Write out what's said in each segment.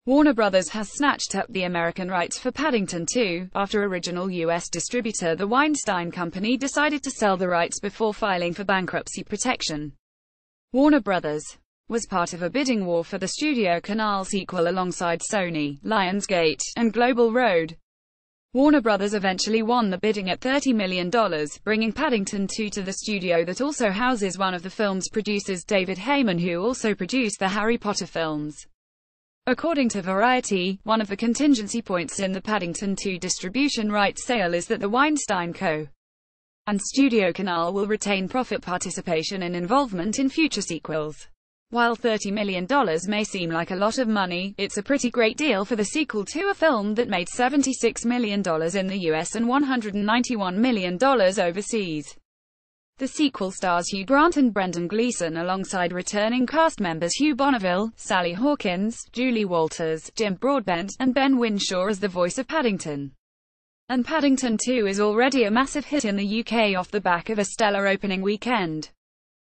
Warner Brothers has snatched up the American rights for Paddington 2, after original U.S. distributor the Weinstein Company decided to sell the rights before filing for bankruptcy protection. Warner Brothers was part of a bidding war for the StudioCanal sequel alongside Sony, Lionsgate, and Global Road. Warner Brothers eventually won the bidding at $30 million, bringing Paddington 2 to the studio that also houses one of the film's producers, David Heyman, who also produced the Harry Potter films. According to Variety, one of the contingency points in the Paddington 2 distribution rights sale is that the Weinstein Co. and StudioCanal will retain profit participation and involvement in future sequels. While $30 million may seem like a lot of money, it's a pretty great deal for the sequel to a film that made $76 million in the US and $191 million overseas. The sequel stars Hugh Grant and Brendan Gleeson alongside returning cast members Hugh Bonneville, Sally Hawkins, Julie Walters, Jim Broadbent, and Ben Whishaw as the voice of Paddington. And Paddington 2 is already a massive hit in the UK off the back of a stellar opening weekend.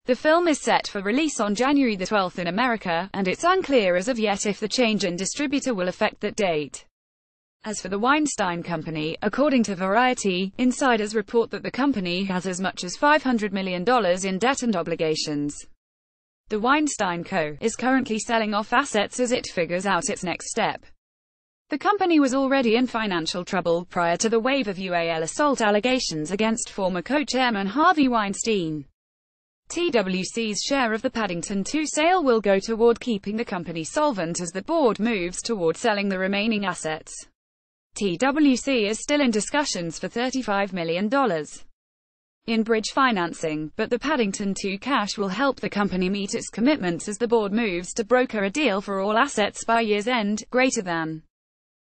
The film is set for release on January the 12th in America, and it's unclear as of yet if the change in distributor will affect that date. As for the Weinstein Company, according to Variety, insiders report that the company has as much as $500 million in debt and obligations. The Weinstein Co. is currently selling off assets as it figures out its next step. The company was already in financial trouble prior to the wave of UAL assault allegations against former co-chairman Harvey Weinstein. TWC's share of the Paddington 2 sale will go toward keeping the company solvent as the board moves toward selling the remaining assets. TWC is still in discussions for $35 million in bridge financing, but the Paddington 2 cash will help the company meet its commitments as the board moves to broker a deal for all assets by year's end, greater than